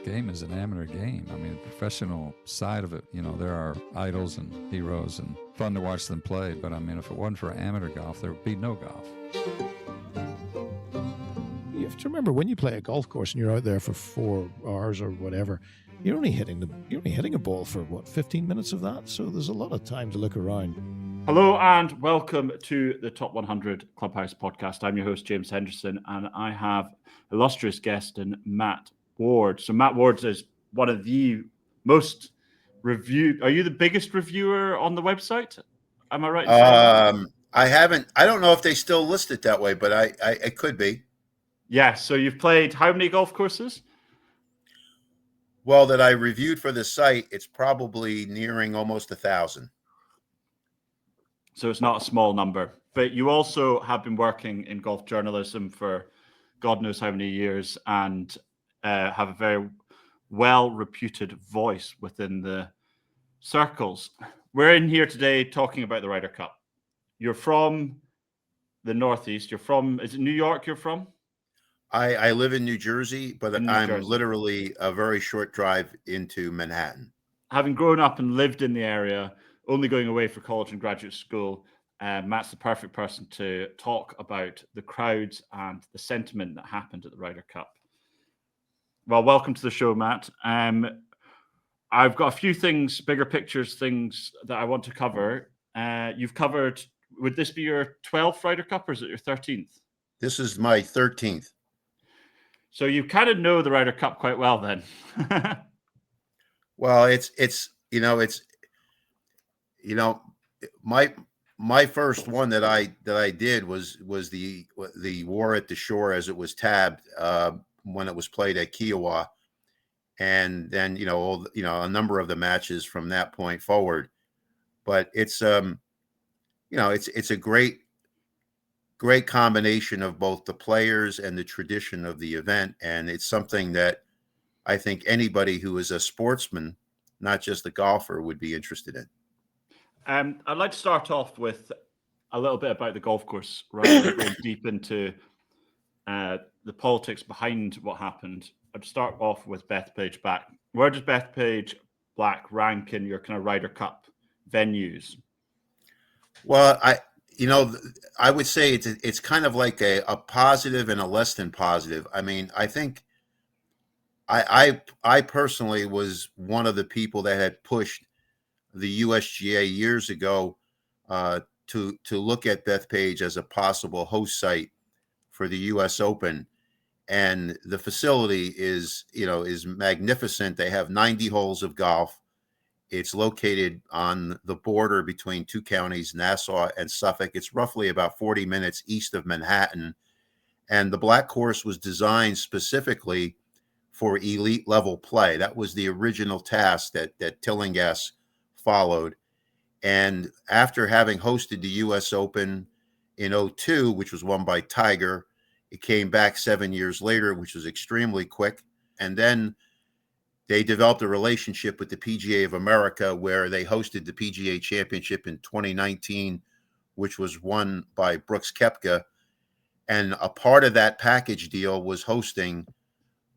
game is an amateur game. I mean, the professional side of it, there are idols and heroes and fun to watch them play. But I mean, if it wasn't for amateur golf, there would be no golf. You have to remember, when you play a golf course and you're out there for 4 hours or whatever, you're only hitting a ball for 15 minutes of that. So there's a lot of time to look around. Hello and welcome to the Top 100 Clubhouse podcast. I'm your host, James Henderson, and I have illustrious guest in Matt Ward. So Matt Ward is one of the most reviewed. Are you the biggest reviewer on the website? Am I right? I don't know if they still list it that way, but I could be. Yeah. So you've played how many golf courses? Well, that I reviewed for the site, it's probably nearing almost 1,000. So it's not a small number, but you also have been working in golf journalism for God knows how many years and have a very well-reputed voice within the circles. We're in here today talking about the Ryder Cup. You're from the Northeast. Is it New York you're from? I live in New Jersey, but I'm literally a very short drive into Manhattan. Having grown up and lived in the area, only going away for college and graduate school, Matt's the perfect person to talk about the crowds and the sentiment that happened at the Ryder Cup. Well, welcome to the show, Matt. I've got a few things, bigger pictures, things that I want to cover. You've covered, would this be your 12th Ryder Cup or is it your 13th? This is my 13th. So you kind of know the Ryder Cup quite well then. Well, my first one that I did was the War at the Shore, as it was tabbed when it was played at Kiowa, and then a number of the matches from that point forward. But it's a great combination of both the players and the tradition of the event, and it's something that I think anybody who is a sportsman, not just a golfer, would be interested in. I'd like to start off with a little bit about the golf course, rather than going deep into the politics behind what happened. I'd start off with Bethpage Black. Where does Bethpage Black rank in your kind of Ryder Cup venues? Well, I would say it's kind of like a positive and a less than positive. I mean, I think I personally was one of the people that had pushed the USGA years ago to look at Bethpage as a possible host site for the US Open. And the facility is magnificent. They have 90 holes of golf. It's located on the border between two counties, Nassau and Suffolk. It's roughly about 40 minutes east of Manhattan. And the Black course was designed specifically for elite level play. That was the original task that Tillinghast followed. And after having hosted the US Open in 2002, which was won by Tiger, it came back 7 years later, which was extremely quick. And then they developed a relationship with the PGA of America, where they hosted the PGA Championship in 2019, which was won by Brooks Koepka. And a part of that package deal was hosting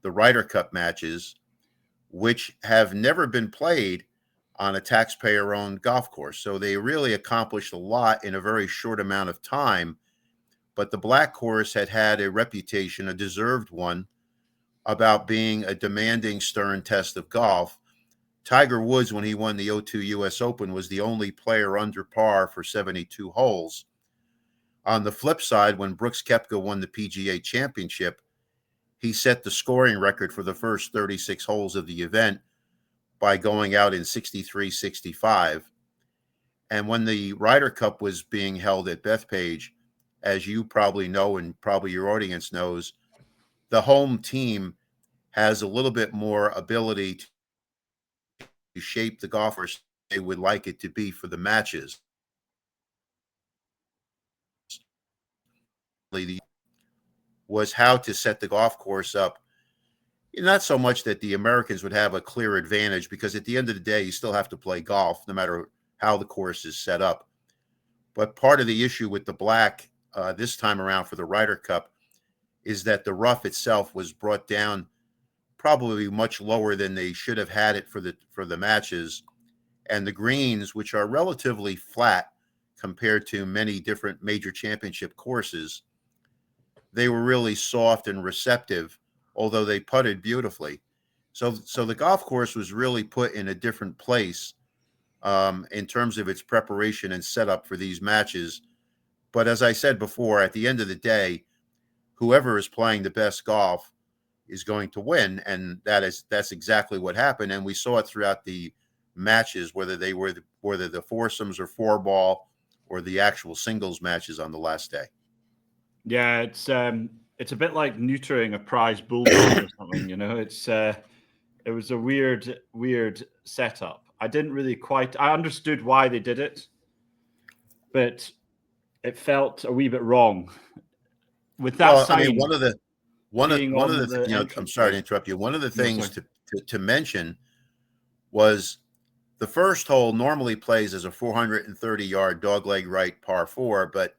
the Ryder Cup matches, which have never been played on a taxpayer-owned golf course. So they really accomplished a lot in a very short amount of time. But the Black course had a reputation, a deserved one, about being a demanding, stern test of golf. Tiger Woods, when he won the 2002 US Open, was the only player under par for 72 holes. On the flip side, when Brooks Koepka won the PGA Championship, he set the scoring record for the first 36 holes of the event by going out in 63-65. And when the Ryder Cup was being held at Bethpage, as you probably know and probably your audience knows, the home team has a little bit more ability to shape the golf course they would like it to be for the matches. Was how to set the golf course up. Not so much that the Americans would have a clear advantage, because at the end of the day, you still have to play golf no matter how the course is set up. But part of the issue with the Black this time around for the Ryder Cup is that the rough itself was brought down probably much lower than they should have had it for the matches, and the greens, which are relatively flat compared to many different major championship courses, they were really soft and receptive, although they putted beautifully. So the golf course was really put in a different place in terms of its preparation and setup for these matches. But as I said before, at the end of the day, whoever is playing the best golf is going to win, and that's exactly what happened. And we saw it throughout the matches, whether the foursomes or four ball or the actual singles matches on the last day. Yeah, it's a bit like neutering a prize bulldog or something. It was a weird setup. I didn't really I understood why they did it, but it felt a wee bit wrong. With that Well, sign, I mean, one of the entrance I'm sorry to way. interrupt you. One of the No, things sorry. to mention was the first hole normally plays as a 430-yard dogleg right par 4, but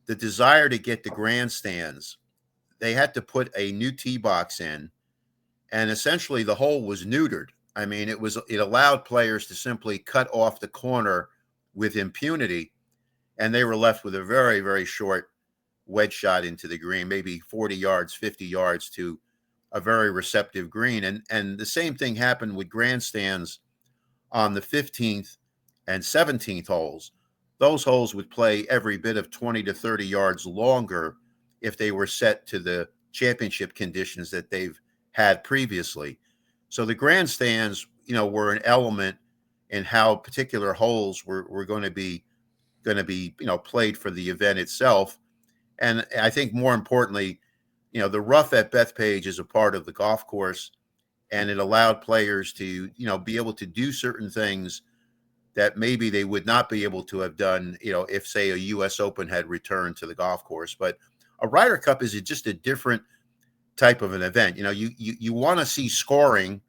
the desire to get the grandstands, they had to put a new tee box in, and essentially the hole was neutered. I mean, it allowed players to simply cut off the corner with impunity, and they were left with a very, very short wedge shot into the green, maybe 40 yards, 50 yards to a very receptive green. And the same thing happened with grandstands on the 15th and 17th holes. Those holes would play every bit of 20 to 30 yards longer if they were set to the championship conditions that they've had previously. So the grandstands, were an element in how particular holes were going to be played for the event itself. And I think more importantly, the rough at Bethpage is a part of the golf course, and it allowed players to, be able to do certain things that maybe they would not be able to have done, if, say, a U.S. Open had returned to the golf course. But a Ryder Cup is just a different type of an event. You want to see scoring,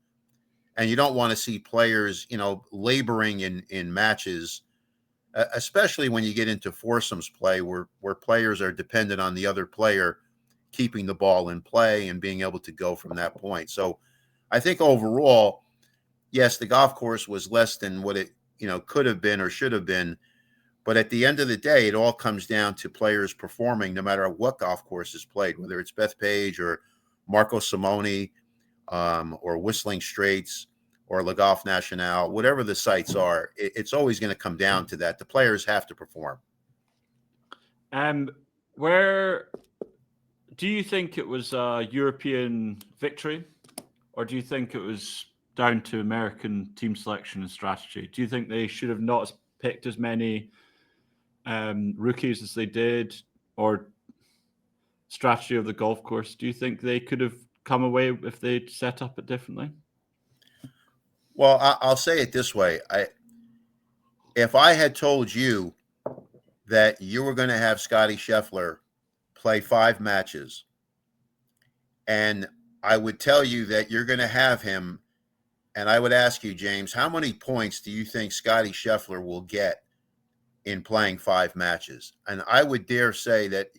and you don't want to see players, laboring in matches, especially when you get into foursomes play where players are dependent on the other player keeping the ball in play and being able to go from that point. So I think overall, yes, the golf course was less than what it, could have been or should have been. But at the end of the day, it all comes down to players performing no matter what golf course is played, whether it's Bethpage or Marco Simone or Whistling Straits or Le Golf National, whatever the sites are, it's always going to come down to that. The players have to perform. Where do you think it was a European victory, or do you think it was down to American team selection and strategy? Do you think they should have not picked as many rookies as they did, or strategy of the golf course? Do you think they could have come away if they'd set up it differently? Well, I'll say it this way. If I had told you that you were going to have Scotty Scheffler play 5 matches, and I would tell you that you're going to have him, and I would ask you, James, how many points do you think Scotty Scheffler will get in playing 5 matches? And I would dare say that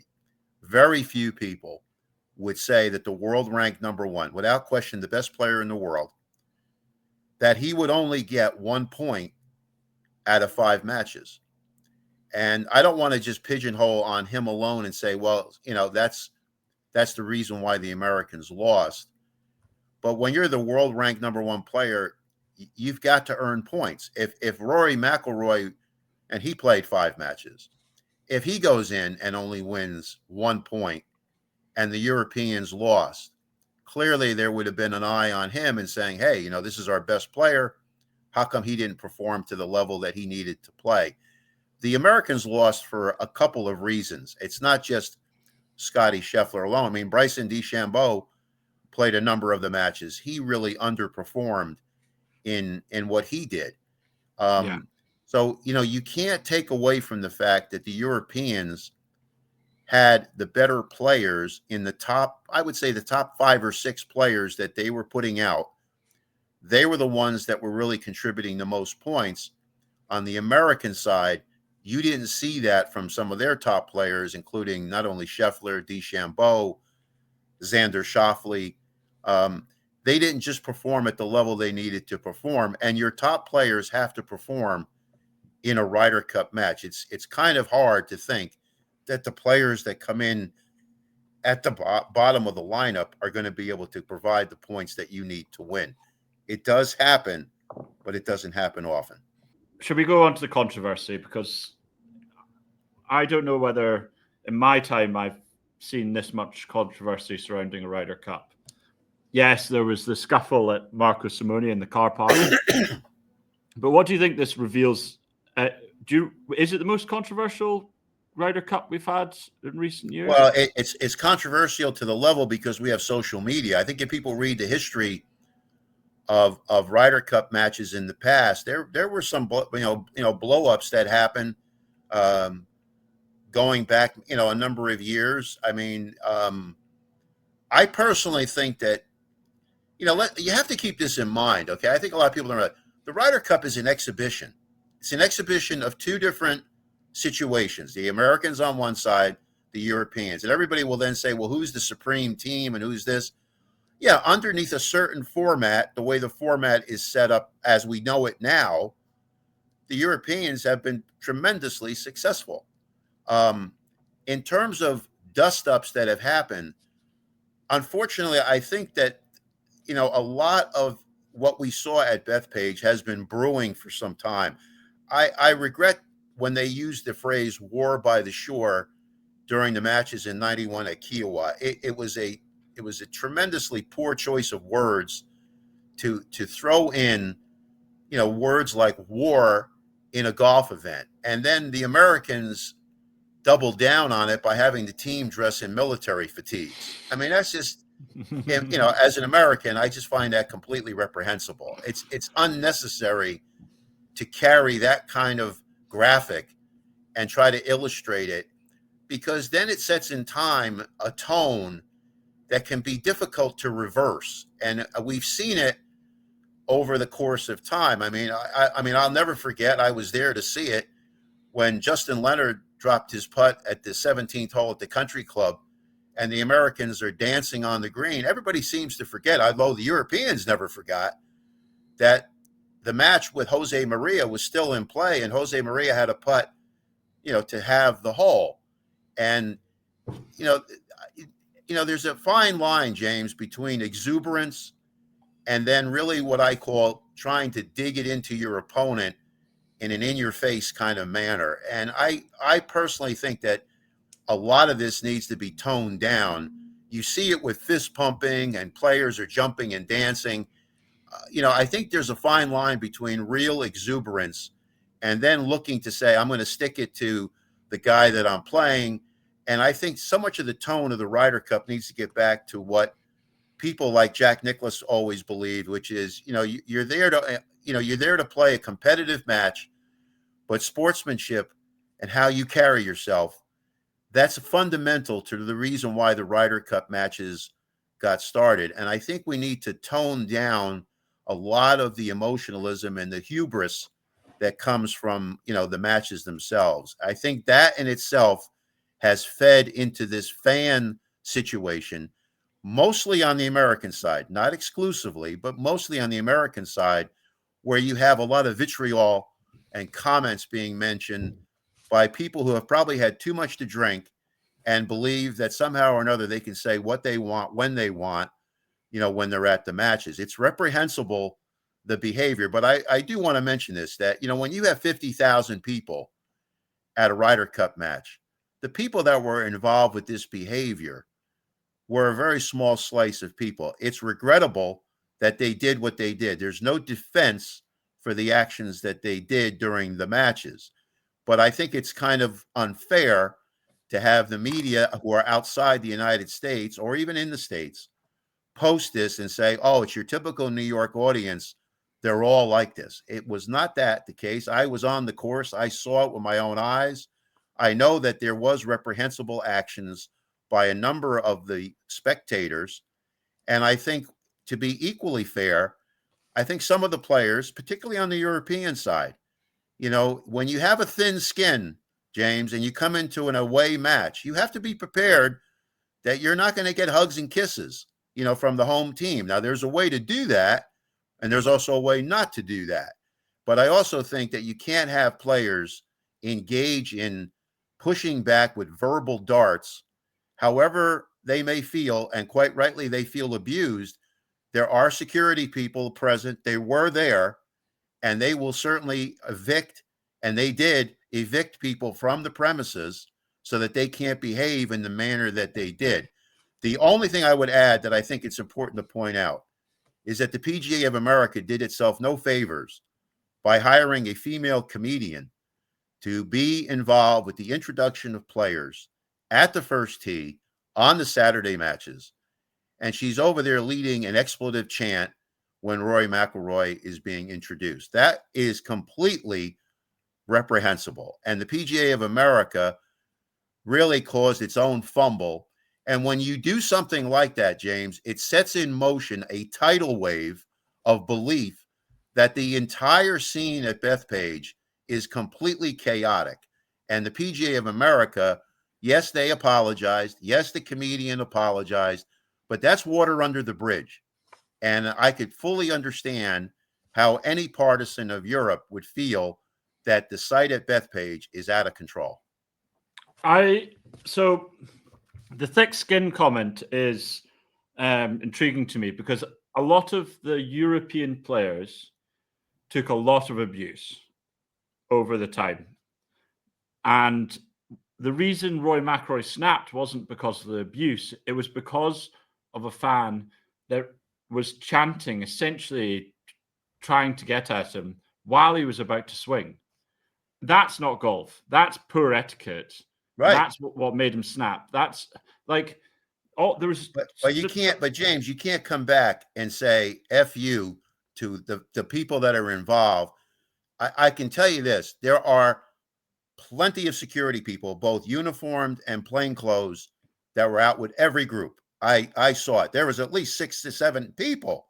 very few people would say that the world ranked number 1, without question, the best player in the world, that he would only get 1 point out of 5 matches. And I don't want to just pigeonhole on him alone and say, well, that's the reason why the Americans lost. But when you're the world ranked number 1 player, you've got to earn points. If Rory McIlroy, and he played 5 matches, if he goes in and only wins 1 point and the Europeans lost, clearly there would have been an eye on him and saying, hey, this is our best player. How come he didn't perform to the level that he needed to play? The Americans lost for a couple of reasons. It's not just Scotty Scheffler alone. I mean, Bryson DeChambeau played a number of the matches. He really underperformed in what he did. So, you can't take away from the fact that the Europeans had the better players in the top, I would say the top 5 or 6 players that they were putting out. They were the ones that were really contributing the most points. On the American side, you didn't see that from some of their top players, including not only Scheffler, DeChambeau, Xander Schauffele. they didn't just perform at the level they needed to perform. And your top players have to perform in a Ryder Cup match. It's kind of hard to think that the players that come in at the bottom of the lineup are going to be able to provide the points that you need to win. It does happen, but it doesn't happen often. Should we go on to the controversy? Because I don't know whether in my time I've seen this much controversy surrounding a Ryder Cup. Yes, there was the scuffle at Marco Simone in the car park. But what do you think this reveals? Is it the most controversial Ryder Cup we've had in recent years? Well, it's controversial to the level because we have social media. I think if people read the history of Ryder Cup matches in the past, there were some blow-ups that happened going back a number of years. I mean, I personally think that you have to keep this in mind. Okay, I think a lot of people don't know the Ryder Cup is an exhibition. It's an exhibition of two different situations: the Americans on one side, the Europeans, and everybody will then say, well, who's the supreme team and who's this? Yeah, underneath a certain format, the way the format is set up as we know it now, the Europeans have been tremendously successful. In terms of dust-ups that have happened, unfortunately, I think that a lot of what we saw at Bethpage has been brewing for some time. I regret when they used the phrase "war by the shore" during the matches in '91 at Kiowa. It was a tremendously poor choice of words to throw in, words like war in a golf event. And then the Americans doubled down on it by having the team dress in military fatigues. I mean, that's just, as an American, I just find that completely reprehensible. It's unnecessary to carry that kind of graphic and try to illustrate it, because then it sets in time a tone that can be difficult to reverse. And we've seen it over the course of time. I mean, I'll never forget, I was there to see it when Justin Leonard dropped his putt at the 17th hole at the country club and the Americans are dancing on the green. Everybody seems to forget, although the Europeans never forgot, that the match with Jose Maria was still in play, and Jose Maria had a putt, to have the hole. And, there's a fine line, James, between exuberance and then really what I call trying to dig it into your opponent in an in-your-face kind of manner. And I personally think that a lot of this needs to be toned down. You see it with fist pumping and players are jumping and dancing. I think there's a fine line between real exuberance and then looking to say, I'm going to stick it to the guy that I'm playing. And I think so much of the tone of the Ryder Cup needs to get back to what people like Jack Nicklaus always believed, which is, you're there to play a competitive match, but sportsmanship and how you carry yourself, that's fundamental to the reason why the Ryder Cup matches got started. And I think we need to tone down a lot of the emotionalism and the hubris that comes from, the matches themselves. I think that in itself has fed into this fan situation, mostly on the American side, not exclusively, but mostly on the American side, where you have a lot of vitriol and comments being mentioned by people who have probably had too much to drink and believe that somehow or another they can say what they want when they want, when they're at the matches. It's reprehensible, the behavior. But I do want to mention this, that, when you have 50,000 people at a Ryder Cup match, the people that were involved with this behavior were a very small slice of people. It's regrettable that they did what they did. There's no defense for the actions that they did during the matches. But I think it's kind of unfair to have the media who are outside the United States or even in the States post this and say, oh, it's your typical New York audience. They're all like this. It was not that the case. I was on the course. I saw it with my own eyes. I know that there was reprehensible actions by a number of the spectators. And I think, to be equally fair, I think some of the players, particularly on the European side, when you have a thin skin, James, and you come into an away match, you have to be prepared that you're not going to get hugs and kisses, from the home team. Now, there's a way to do that, and there's also a way not to do that. But I also think that you can't have players engage in pushing back with verbal darts, however they may feel, and quite rightly, they feel abused. There are security people present. They were there, and they will certainly evict, and they did evict people from the premises so that they can't behave in the manner that they did. The only thing I would add that I think it's important to point out is that the PGA of America did itself no favors by hiring a female comedian to be involved with the introduction of players at the first tee on the Saturday matches. And she's over there leading an expletive chant when Rory McIlroy is being introduced. That is completely reprehensible. And the PGA of America really caused its own fumble. And when you do something like that, James, it sets in motion a tidal wave of belief that the entire scene at Bethpage is completely chaotic. And the PGA of America, yes, they apologized. Yes, the comedian apologized, but that's water under the bridge. And I could fully understand how any partisan of Europe would feel that the site at Bethpage is out of control. So the thick skin comment is intriguing to me because a lot of the European players took a lot of abuse over the time. And the reason Roy McIlroy snapped wasn't because of the abuse. It was because of a fan that was chanting, essentially trying to get at him while he was about to swing. That's not golf. That's poor etiquette. Right. That's what made him snap. That's like, there was. But you can't. But James, you can't come back and say "F you" to the people that are involved. I can tell you this: there are plenty of security people, both uniformed and plainclothes, that were out with every group. I saw it. There was at least 6 to 7 people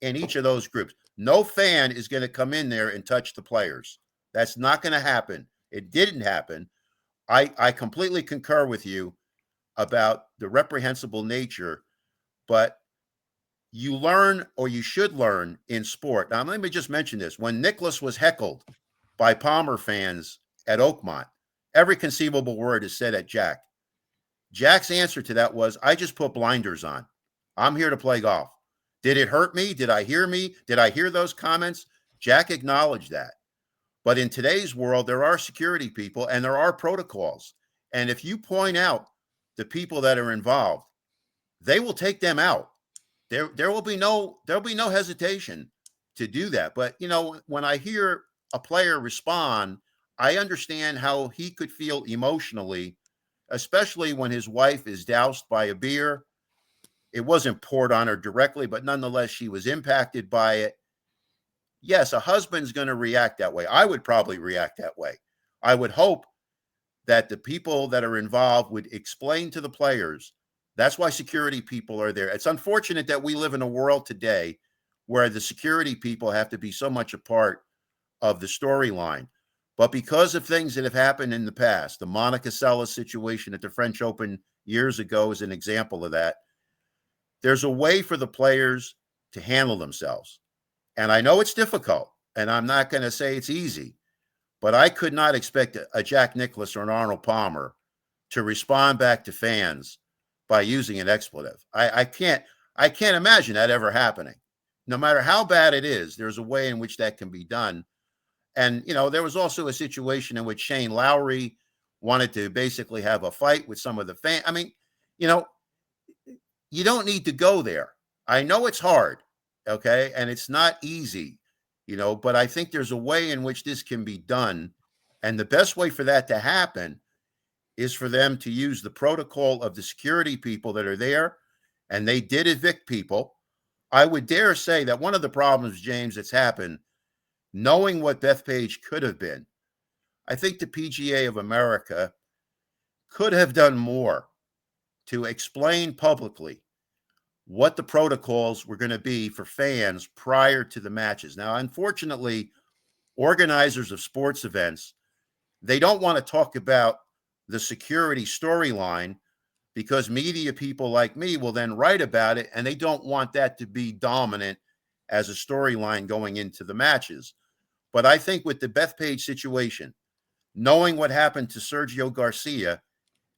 in each of those groups. No fan is going to come in there and touch the players. That's not going to happen. It didn't happen. I completely concur with you about the reprehensible nature, but you learn, or you should learn, in sport. Now, let me just mention this. When Nicklaus was heckled by Palmer fans at Oakmont, every conceivable word is said at Jack. Jack's answer to that was, I just put blinders on. I'm here to play golf. Did it hurt me? Did I hear me? Did I hear those comments? Jack acknowledged that. But in today's world, there are security people and there are protocols. And if you point out the people that are involved, they will take them out. There will be no hesitation to do that. But when I hear a player respond, I understand how he could feel emotionally, especially when his wife is doused by a beer. It wasn't poured on her directly, but nonetheless, she was impacted by it. Yes, a husband's going to react that way. I would probably react that way. I would hope that the people that are involved would explain to the players. That's why security people are there. It's unfortunate that we live in a world today where the security people have to be so much a part of the storyline. But because of things that have happened in the past, the Monica Seles situation at the French Open years ago is an example of that. There's a way for the players to handle themselves. And I know it's difficult, and I'm not going to say it's easy, but I could not expect a Jack Nicklaus or an Arnold Palmer to respond back to fans by using an expletive. I can't imagine that ever happening. No matter how bad it is, there's a way in which that can be done. And, there was also a situation in which Shane Lowry wanted to basically have a fight with some of the fans. I mean, you don't need to go there. I know it's hard. Okay. And it's not easy, but I think there's a way in which this can be done. And the best way for that to happen is for them to use the protocol of the security people that are there. And they did evict people. I would dare say that one of the problems, James, that's happened, knowing what Bethpage could have been, I think the PGA of America could have done more to explain publicly what the protocols were going to be for fans prior to the matches. Now, unfortunately, organizers of sports events, they don't want to talk about the security storyline because media people like me will then write about it, and they don't want that to be dominant as a storyline going into the matches. But I think with the Bethpage situation, knowing what happened to Sergio Garcia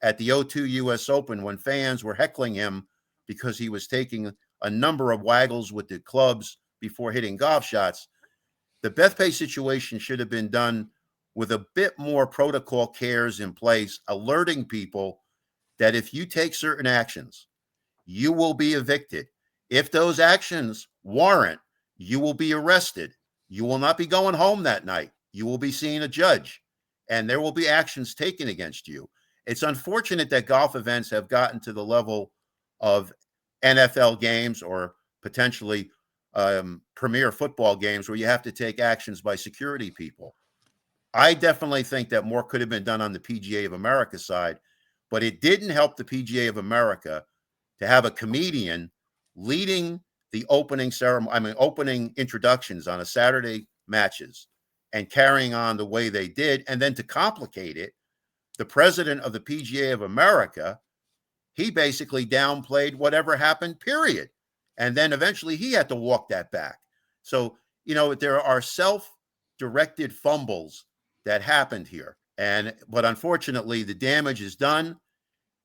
at the O2 US Open when fans were heckling him because he was taking a number of waggles with the clubs before hitting golf shots, the Bethpage situation should have been done with a bit more protocol cares in place, alerting people that if you take certain actions, you will be evicted. If those actions warrant, you will be arrested. You will not be going home that night. You will be seeing a judge, and there will be actions taken against you. It's unfortunate that golf events have gotten to the level of NFL games or potentially premier football games where you have to take actions by security people. I definitely think that more could have been done on the PGA of America side, but it didn't help the PGA of America to have a comedian leading the opening ceremony, opening introductions on a Saturday matches and carrying on the way they did. And then to complicate it, the president of the PGA of America, he basically downplayed whatever happened, period. And then eventually he had to walk that back. So, there are self-directed fumbles that happened here. But unfortunately, the damage is done,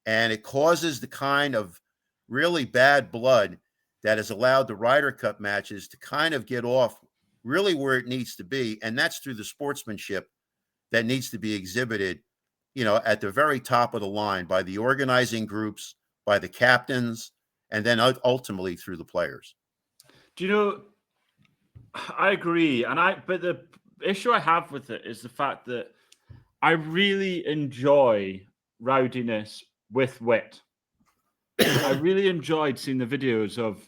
and it causes the kind of really bad blood that has allowed the Ryder Cup matches to kind of get off really where it needs to be. And that's through the sportsmanship that needs to be exhibited, at the very top of the line by the organizing groups, by the captains, and then ultimately through the players. I agree. But the issue I have with it is the fact that I really enjoy rowdiness with wit. I really enjoyed seeing the videos of,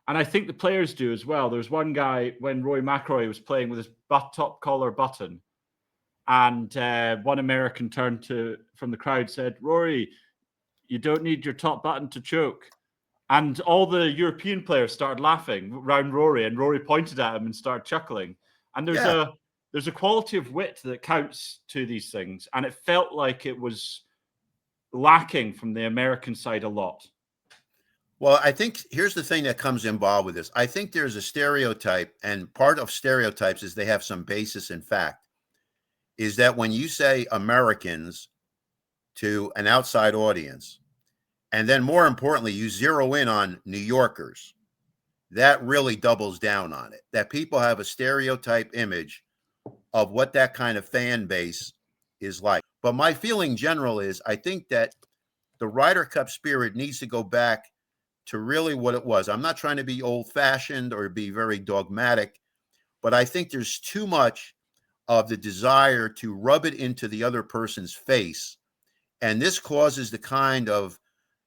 and I think the players do as well. There was one guy when Rory McIlroy was playing with his top collar button, and one American turned from the crowd said, "Rory, you don't need your top button to choke." And all the European players started laughing around Rory, and Rory pointed at him and started chuckling. And there's a quality of wit that counts to these things, and it felt like it was lacking from the American side a lot. Well, I think here's the thing that comes involved with this. I think there's a stereotype, and part of stereotypes is they have some basis in fact, is that when you say Americans to an outside audience, and then more importantly, you zero in on New Yorkers, that really doubles down on it, that people have a stereotype image of what that kind of fan base is like. But my feeling general is I think that the Ryder Cup spirit needs to go back to really what it was. I'm not trying to be old-fashioned or be very dogmatic, but I think there's too much of the desire to rub it into the other person's face. And this causes the kind of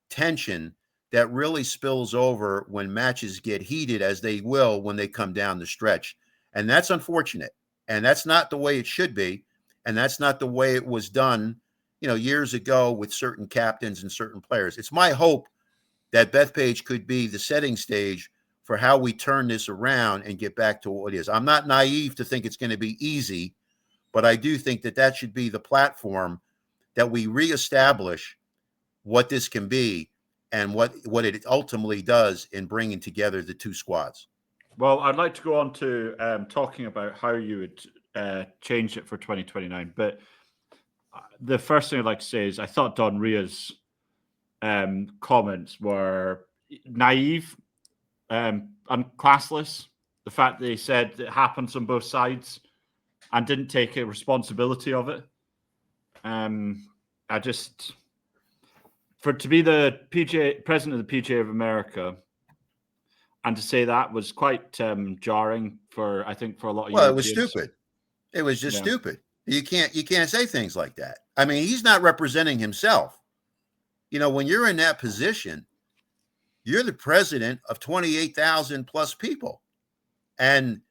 tension that really spills over when matches get heated, as they will when they come down the stretch. And that's unfortunate. And that's not the way it should be. And that's not the way it was done, years ago with certain captains and certain players. It's my hope that Bethpage could be the setting stage for how we turn this around and get back to what it is. I'm not naive to think it's going to be easy, but I do think that should be the platform that we reestablish what this can be and what it ultimately does in bringing together the two squads. Well, I'd like to go on to talking about how you would change it for 2029. But the first thing I'd like to say is I thought Don Ria's comments were naive and classless. The fact that he said it happens on both sides and didn't take a responsibility of it. To be the president of the PGA of America and to say that was quite jarring for a lot of Europeans. Well, it was stupid. It was just stupid. You can't say things like that. I mean, he's not representing himself. When you're in that position, you're the president of 28,000 plus people. And,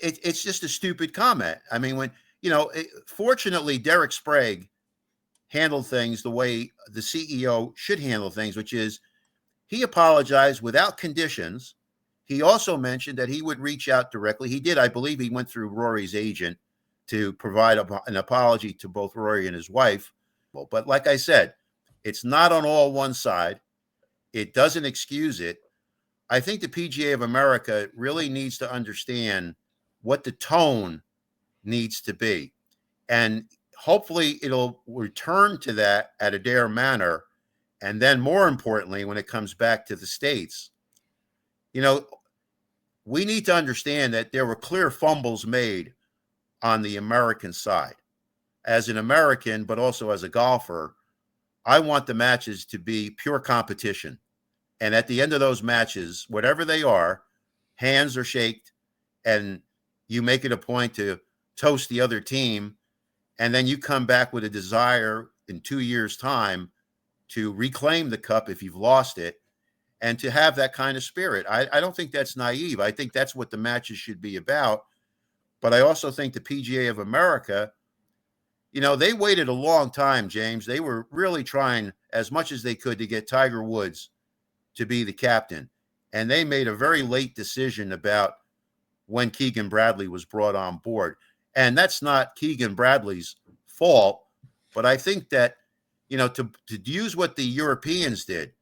it's just a stupid comment. I mean, fortunately, Derek Sprague handled things the way the CEO should handle things, which is he apologized without conditions. He also mentioned that he would reach out directly. He did. I believe he went through Rory's agent to provide an apology to both Rory and his wife. But like I said, It's not on all one side. It doesn't excuse it. I think the PGA of America really needs to understand what the tone needs to be. And hopefully it'll return to that at Adair Manor. And then more importantly, when it comes back to the States, you know, we need to understand that there were clear fumbles made on the American side. As an American, but also as a golfer, I want the matches to be pure competition. And at the end of those matches, whatever they are, hands are shaked, and you make it a point to toast the other team. And then you come back with a desire in 2 years' time to reclaim the cup if you've lost it, and to have that kind of spirit. I don't think that's naive. I think that's what the matches should be about. But I also think the PGA of America, you know, they waited a long time, James. They were really trying as much as they could to get Tiger Woods to be the captain. And they made a very late decision about when Keegan Bradley was brought on board. And that's not Keegan Bradley's fault. But I think that, you know, to use what the Europeans did,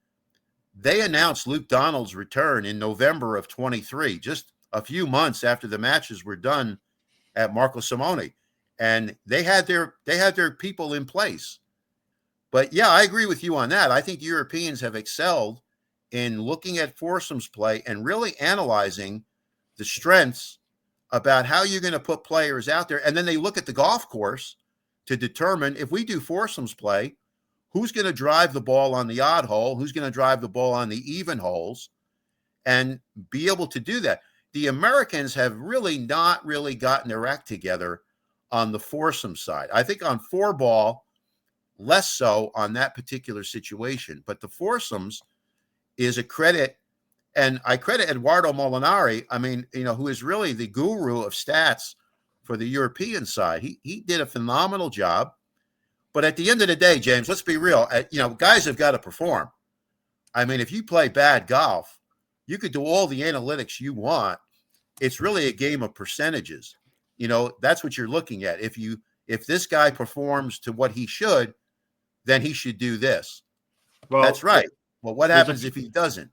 they announced Luke Donald's return in November of 23, just a few months after the matches were done at Marco Simone. And they had their people in place. But yeah, I agree with you on that. I think Europeans have excelled in looking at foursomes play and really analyzing the strengths about how you're going to put players out there. And then they look at the golf course to determine, if we do foursomes play, who's going to drive the ball on the odd hole, who's going to drive the ball on the even holes, and be able to do that. The Americans have really not really gotten their act together on the foursome side. I think on four ball, less so on that particular situation. But the foursomes is a credit, and I credit Eduardo Molinari, I mean, you know, who is really the guru of stats for the European side. He did a phenomenal job. But at the end of the day, James, let's be real. You know, guys have got to perform. I mean, if you play bad golf, you could do all the analytics you want. It's really a game of percentages. You know, that's what you're looking at. If this guy performs to what he should, then he should do this. Well, that's right. Well, what happens if he doesn't?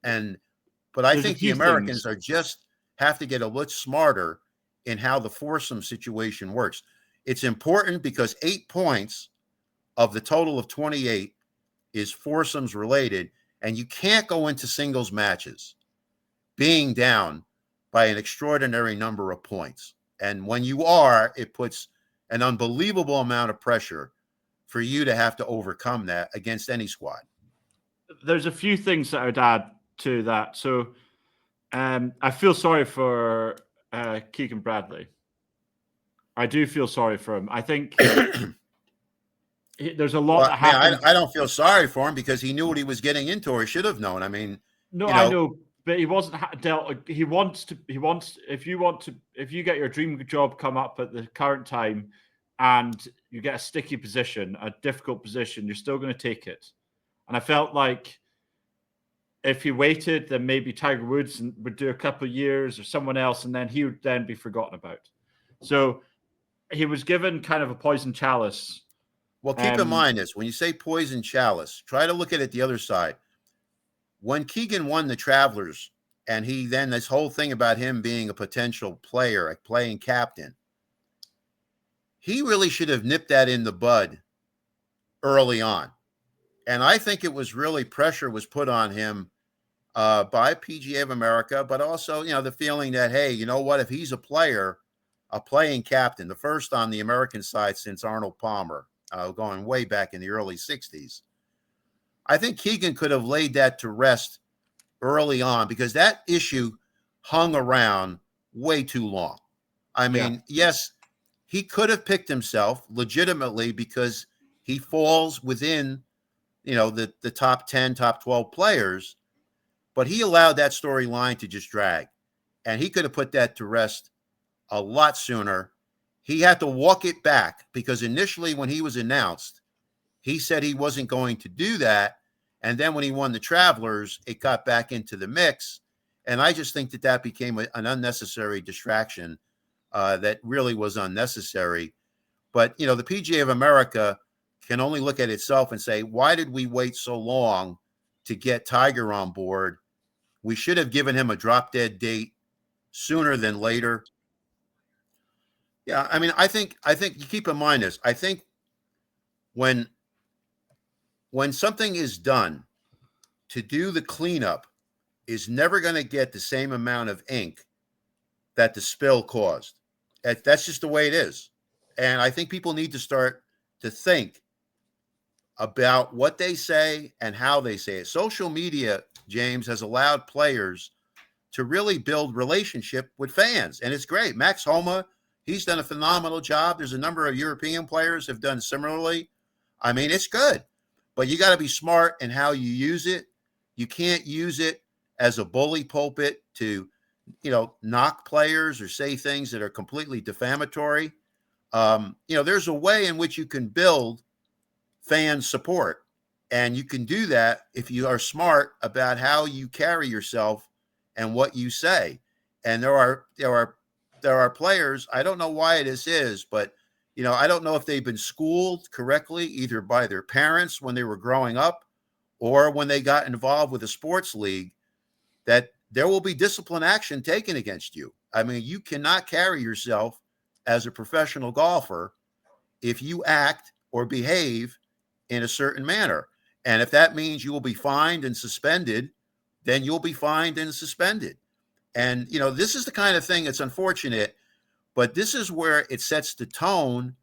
But I think the Americans are just have to get a little smarter in how the foursome situation works. It's important because 8 points of the total of 28 is foursomes related, and you can't go into singles matches being down by an extraordinary number of points. And when you are, it puts an unbelievable amount of pressure for you to have to overcome that against any squad. There's a few things that I would add to that. So I feel sorry for Keegan Bradley. I do feel sorry for him. I think there's a lot that happened. I don't feel sorry for him because he knew what he was getting into, or he should have known. I mean, no, I know, but he wasn't dealt. He wants. If you get your dream job come up at the current time, and you get a sticky position, a difficult position, you're still going to take it. And I felt like if he waited, then maybe Tiger Woods would do a couple of years, or someone else, and then he would then be forgotten about. So he was given kind of a poison chalice. Well, keep in mind this. When you say poison chalice, try to look at it the other side. When Keegan won the Travelers, and he then this whole thing about him being a potential player, a playing captain, he really should have nipped that in the bud early on. And I think it was really pressure was put on him by PGA of America, but also, you know, the feeling that, hey, you know what, if he's a player, a playing captain, the first on the American side since Arnold Palmer, going way back in the early 60s. I think Keegan could have laid that to rest early on because that issue hung around way too long. I mean, yes, he could have picked himself legitimately because he falls within, you know, the top 10, top 12 players, but he allowed that storyline to just drag. And he could have put that to rest a lot sooner. He had to walk it back because initially when he was announced, he said he wasn't going to do that. And then when he won the Travelers, it got back into the mix. And I just think that became an unnecessary distraction that really was unnecessary. But, you know, the PGA of America can only look at itself and say, why did we wait so long to get Tiger on board? We should have given him a drop dead date sooner than later. Yeah, I mean, I think you keep in mind this. I think when something is done, to do the cleanup is never going to get the same amount of ink that the spill caused. That's just the way it is. And I think people need to start to think about what they say and how they say it. Social media, James, has allowed players to really build relationship with fans, and it's great. Max Homa, he's done a phenomenal job. There's a number of European players have done similarly. I mean, it's good, but you got to be smart in how you use it. You can't use it as a bully pulpit to, knock players or say things that are completely defamatory. There's a way in which you can build fan support, and you can do that if you are smart about how you carry yourself and what you say. And there are players, I don't know why this is, but I don't know if they've been schooled correctly, either by their parents when they were growing up or when they got involved with a sports league, that there will be discipline action taken against you. I mean, you cannot carry yourself as a professional golfer if you act or behave in a certain manner. And if that means you will be fined and suspended, then you'll be fined and suspended. And, this is the kind of thing that's unfortunate, but this is where it sets the tone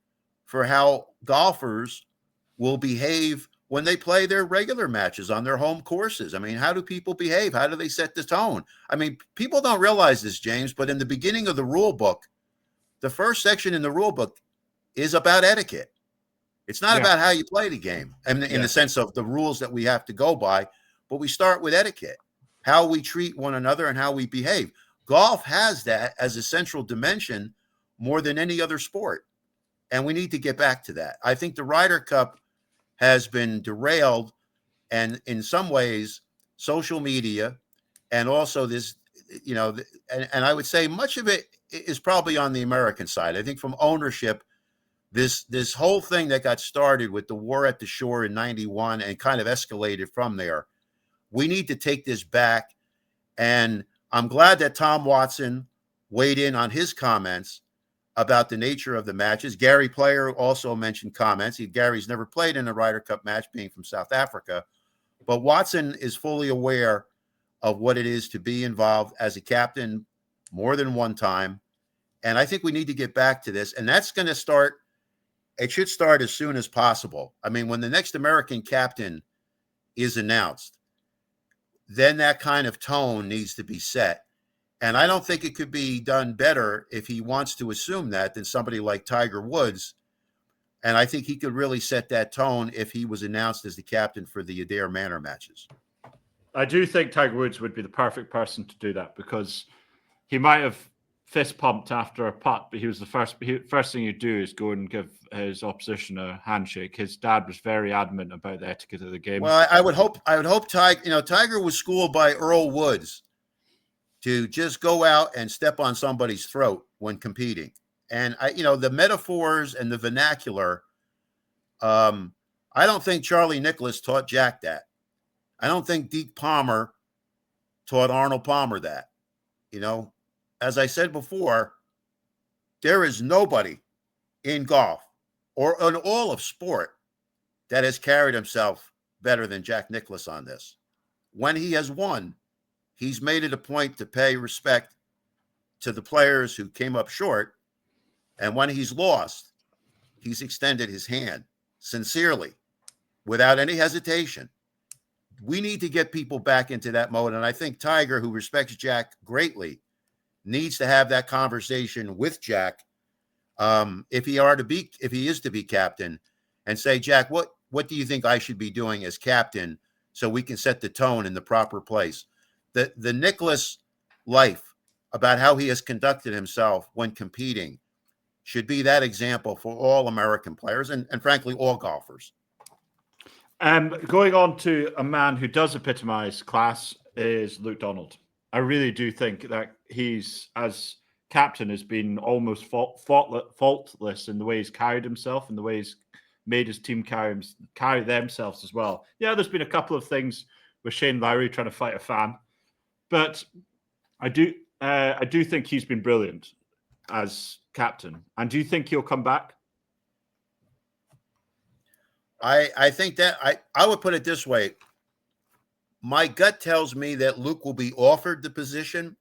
for how golfers will behave when they play their regular matches on their home courses. I mean, how do people behave? How do they set the tone? I mean, people don't realize this, James, but in the beginning of the rule book, the first section in the rule book is about etiquette. It's not about how you play the game and in the sense of the rules that we have to go by, but we start with etiquette, how we treat one another and how we behave. Golf has that as a central dimension more than any other sport. And we need to get back to that. I think the Ryder Cup has been derailed, and in some ways, social media and also this, and I would say much of it is probably on the American side. I think from ownership, this whole thing that got started with the war at the shore in 91 and kind of escalated from there. We need to take this back. And I'm glad that Tom Watson weighed in on his comments about the nature of the matches. Gary Player also mentioned comments. Gary's never played in a Ryder Cup match, being from South Africa. But Watson is fully aware of what it is to be involved as a captain more than one time. And I think we need to get back to this. And that's going to start. It should start as soon as possible. I mean, when the next American captain is announced, then that kind of tone needs to be set. And I don't think it could be done better if he wants to assume that than somebody like Tiger Woods. And I think he could really set that tone if he was announced as the captain for the Adair Manor matches. I do think Tiger Woods would be the perfect person to do that, because he might have fist pumped after a putt, but he was the first thing he'd do is go and give his opposition a handshake. His dad was very adamant about the etiquette of the game. Well, I would hope Tiger was schooled by Earl Woods to just go out and step on somebody's throat when competing. And the metaphors and the vernacular, I don't think Charlie Nicholas taught Jack that. I don't think Deke Palmer taught Arnold Palmer that. As I said before, there is nobody in golf or in all of sport that has carried himself better than Jack Nicklaus on this. When he has won, he's made it a point to pay respect to the players who came up short. And when he's lost, he's extended his hand sincerely, without any hesitation. We need to get people back into that mode. And I think Tiger, who respects Jack greatly, needs to have that conversation with Jack if he is to be captain, and say, Jack, what do you think I should be doing as captain so we can set the tone in the proper place? The Nicklaus life about how he has conducted himself when competing should be that example for all American players and frankly, all golfers. Going on to a man who does epitomize class is Luke Donald. I really do think that he's, as captain, has been almost faultless in the way he's carried himself and the way he's made his team carry themselves as well. Yeah, there's been a couple of things with Shane Lowry trying to fight a fan, but I do think he's been brilliant as captain. And do you think he'll come back? I think that I would put it this way. My gut tells me that Luke will be offered the position,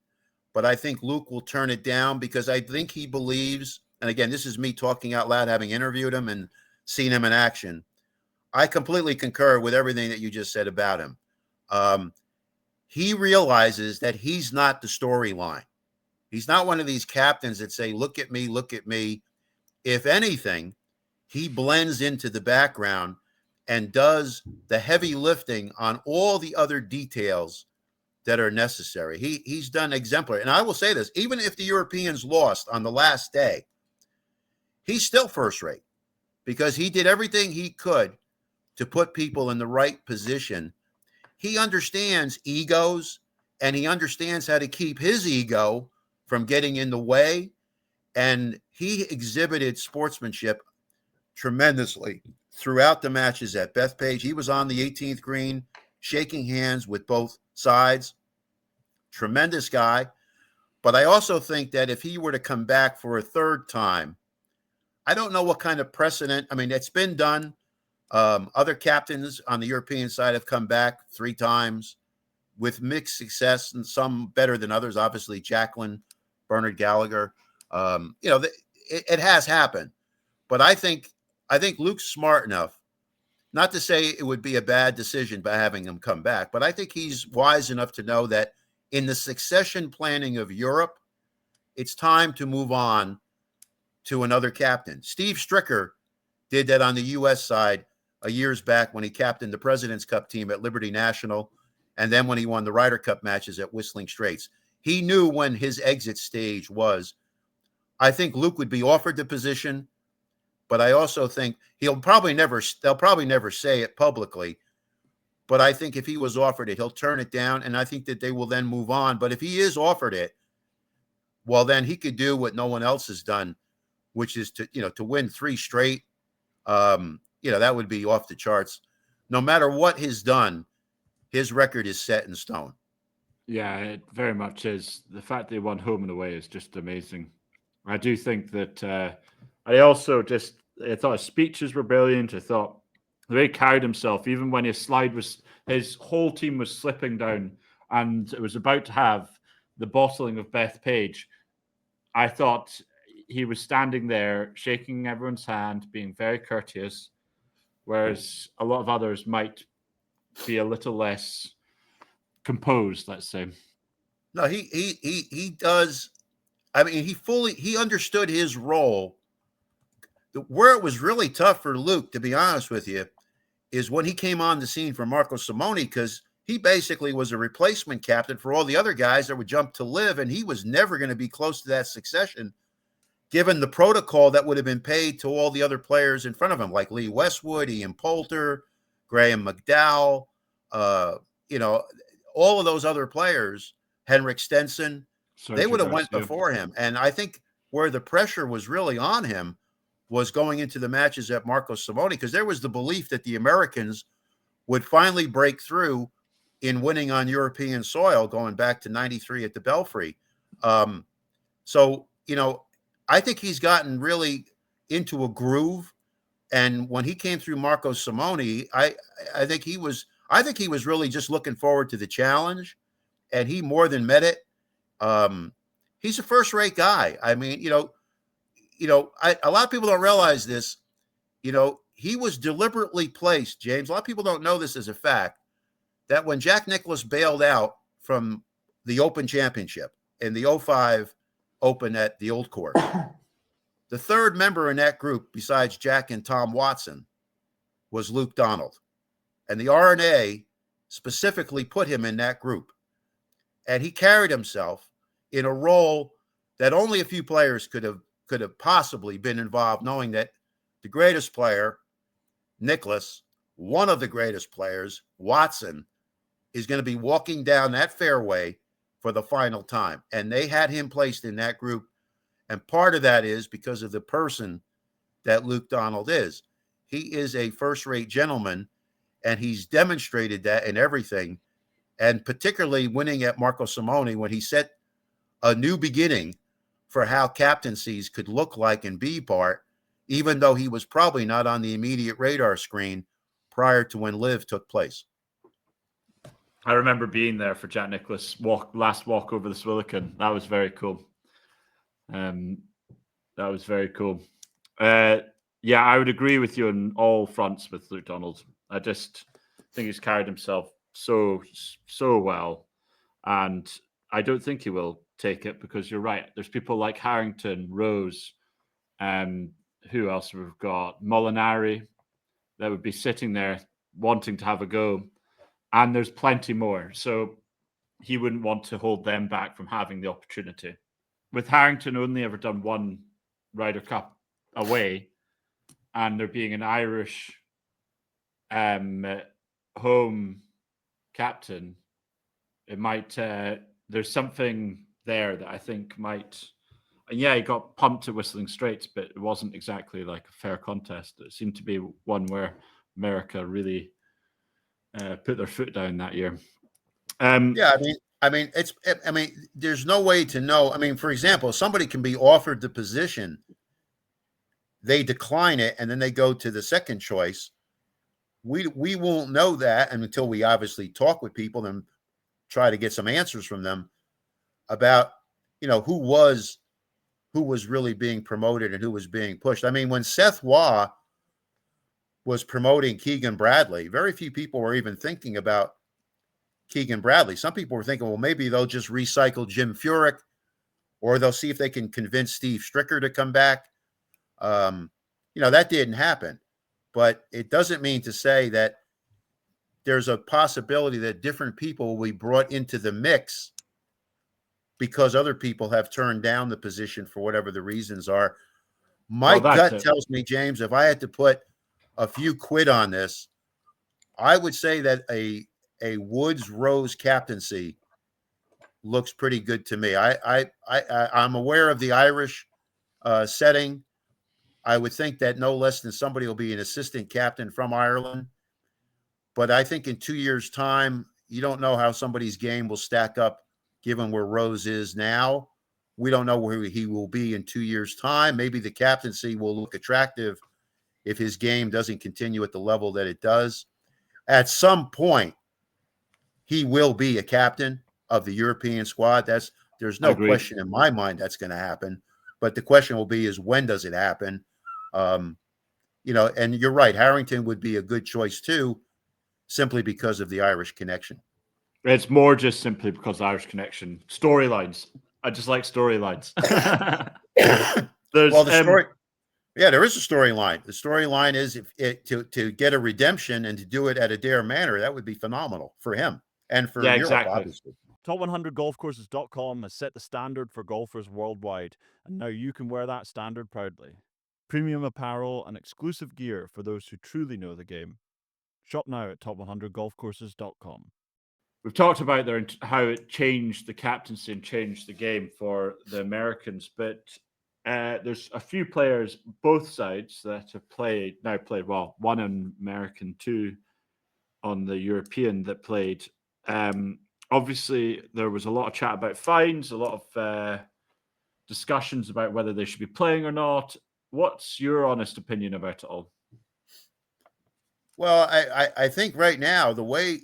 but I think Luke will turn it down because I think he believes, and again, this is me talking out loud, having interviewed him and seen him in action. I completely concur with everything that you just said about him. He realizes that he's not the storyline. He's not one of these captains that say, look at me, look at me. If anything, he blends into the background and does the heavy lifting on all the other details that are necessary. He's done exemplary. And I will say this, even if the Europeans lost on the last day, he's still first rate because he did everything he could to put people in the right position. He understands egos, and he understands how to keep his ego from getting in the way. And he exhibited sportsmanship tremendously throughout the matches at Bethpage. He was on the 18th green, shaking hands with both sides. Tremendous guy. But I also think that if he were to come back for a third time, I don't know what kind of precedent. I mean, it's been done. Other captains on the European side have come back 3 times with mixed success, and some better than others. Obviously, Jacqueline, Bernard Gallagher. It has happened. But I think Luke's smart enough, not to say it would be a bad decision by having him come back, but I think he's wise enough to know that in the succession planning of Europe, it's time to move on to another captain. Steve Stricker did that on the U.S. side years back when he captained the President's Cup team at Liberty National, and then when he won the Ryder Cup matches at Whistling Straits. He knew when his exit stage was. I think Luke would be offered the position, but I also think they'll probably never say it publicly, but I think if he was offered it, he'll turn it down, and I think that they will then move on. But if he is offered it, well, then he could do what no one else has done, which is to win 3 straight. That would be off the charts. No matter what he's done, his record is set in stone. Yeah, it very much is. The fact that he won home and away is just amazing. I do think that I thought his speeches were brilliant. I thought the way he carried himself, even when his whole team was slipping down and it was about to have the bottling of Bethpage, I thought he was standing there, shaking everyone's hand, being very courteous, whereas a lot of others might be a little less composed, let's say. No, he does. I mean, he understood his role. Where it was really tough for Luke, to be honest with you, is when he came on the scene for Marco Simone, because he basically was a replacement captain for all the other guys that would jump to live, and he was never going to be close to that succession, given the protocol that would have been paid to all the other players in front of him, like Lee Westwood, Ian Poulter, Graham McDowell, all of those other players, Henrik Stenson, they would have went before him. And I think where the pressure was really on him was going into the matches at Marco Simone, because there was the belief that the Americans would finally break through in winning on European soil, going back to 93 at the Belfry. I think he's gotten really into a groove. And when he came through Marco Simone, I think he was really just looking forward to the challenge, and he more than met it. He's a first-rate guy. I mean, a lot of people don't realize this. He was deliberately placed, James. A lot of people don't know this as a fact, that when Jack Nicklaus bailed out from the Open Championship in the 05 Open at the Old Course, the third member in that group, besides Jack and Tom Watson, was Luke Donald. And the RNA specifically put him in that group. And he carried himself in a role that only a few players could have possibly been involved, knowing that the greatest player, Nicklaus, one of the greatest players, Watson, is going to be walking down that fairway for the final time. And they had him placed in that group. And part of that is because of the person that Luke Donald is. he is a first-rate gentleman, and he's demonstrated that in everything, and particularly winning at Marco Simone when he set a new beginning for how captaincies could look like and be part, even though he was probably not on the immediate radar screen prior to when Liv took place. I remember being there for Jack Nicklaus' last walk over the Swillican. That was very cool. That was very cool. Yeah, I would agree with you on all fronts with Luke Donald. I just think he's carried himself so well, and I don't think he will take it because you're right. There's people like Harrington, Rose, who else we've got? Molinari that would be sitting there wanting to have a go, and there's plenty more. So he wouldn't want to hold them back from having the opportunity. With Harrington only ever done one Ryder Cup away, and there being an Irish home captain, it might there's something there that I think might. And yeah, he got pumped at Whistling Straits, but it wasn't exactly like a fair contest. It seemed to be one where America really put their foot down that year. Yeah, I mean, there's no way to know. I mean, for example, somebody can be offered the position, they decline it, and then they go to the second choice. We won't know that until we obviously talk with people and try to get some answers from them about, who was really being promoted and who was being pushed. I mean, when Seth Waugh was promoting Keegan Bradley, very few people were even thinking about Keegan Bradley. Some people were thinking, well, maybe they'll just recycle Jim Furyk, or they'll see if they can convince Steve Stricker to come back. That didn't happen, but it doesn't mean to say that there's a possibility that different people will be brought into the mix because other people have turned down the position for whatever the reasons are. My gut tells me, James, if I had to put a few quid on this, I would say that a Woods Rose captaincy looks pretty good to me. I'm aware of the Irish setting. I would think that no less than somebody will be an assistant captain from Ireland. But I think in 2 years' time, you don't know how somebody's game will stack up given where Rose is now. We don't know where he will be in 2 years' time. Maybe the captaincy will look attractive if his game doesn't continue at the level that it does. At some point, he will be a captain of the European squad. There's no question in my mind that's going to happen. But the question will be is when does it happen? And you're right. Harrington would be a good choice too, simply because of the Irish connection. It's more just simply because of the Irish connection. Storylines. I just like storylines. Well, the story. Yeah, there is a storyline. The storyline is to get a redemption and to do it at Adair Manor. That would be phenomenal for him and for Europe, obviously. Top100golfcourses.com has set the standard for golfers worldwide, and now you can wear that standard proudly. Premium apparel and exclusive gear for those who truly know the game. Shop now at top100golfcourses.com. We've talked about how it changed the captaincy and changed the game for the Americans, but there's a few players, both sides, that have played well. One on American, two on the European that played. Obviously, there was a lot of chat about fines, a lot of discussions about whether they should be playing or not. What's your honest opinion about it all? Well, I think right now the way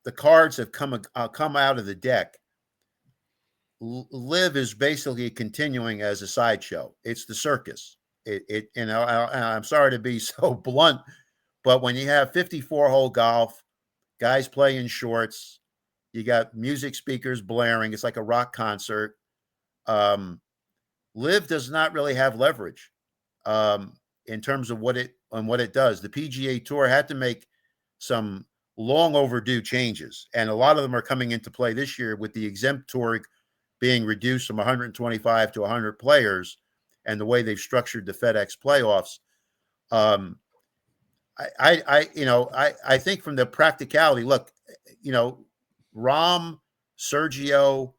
the cards have come out of the deck, Liv is basically continuing as a sideshow. It's the circus. I'm sorry to be so blunt, but when you have 54-hole golf, guys playing shorts, you got music speakers blaring. It's like a rock concert. Liv does not really have leverage in terms of what it does. The PGA Tour had to make some long overdue changes, and a lot of them are coming into play this year with the exempt tour being reduced from 125 to 100 players, and the way they've structured the FedEx playoffs. I think from the practicality, look, Rahm, Sergio,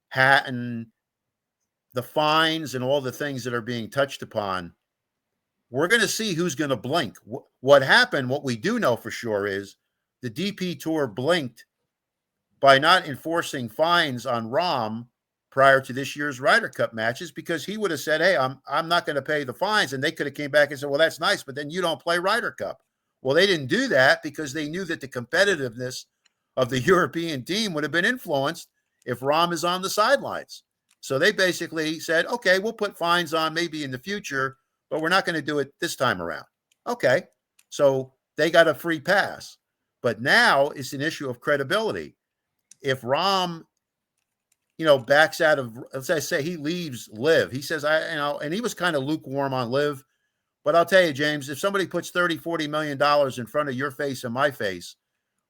Hatton, the fines and all the things that are being touched upon, we're going to see who's going to blink. What happened, what we do know for sure is the DP Tour blinked by not enforcing fines on Rahm prior to this year's Ryder Cup matches, because he would have said, hey, I'm not going to pay the fines. And they could have came back and said, well, that's nice, but then you don't play Ryder Cup. Well, they didn't do that because they knew that the competitiveness of the European team would have been influenced if Rahm is on the sidelines. So they basically said, okay, we'll put fines on maybe in the future, but we're not going to do it this time around. Okay. So they got a free pass. But now it's an issue of credibility. If Rahm, backs out of, let's say he leaves Live, he says, and he was kind of lukewarm on Live. But I'll tell you, James, if somebody puts $30-40 million in front of your face and my face,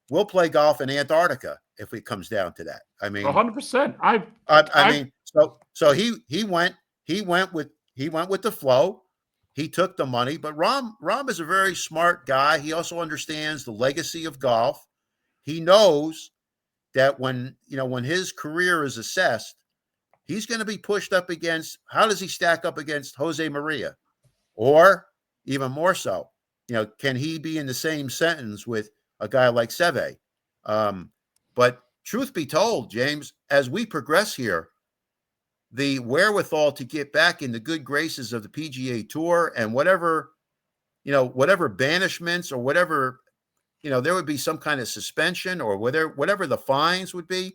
we'll play golf in Antarctica if it comes down to that. I mean, 100%. So he went with the flow. He took the money, but Rahm is a very smart guy. He also understands the legacy of golf. He knows that when his career is assessed, he's going to be pushed up against, how does he stack up against Jose Maria? Or even more so, can he be in the same sentence with a guy like Seve? But truth be told, James, as we progress here, the wherewithal to get back in the good graces of the PGA Tour and whatever banishments or whatever, there would be some kind of suspension or whatever the fines would be,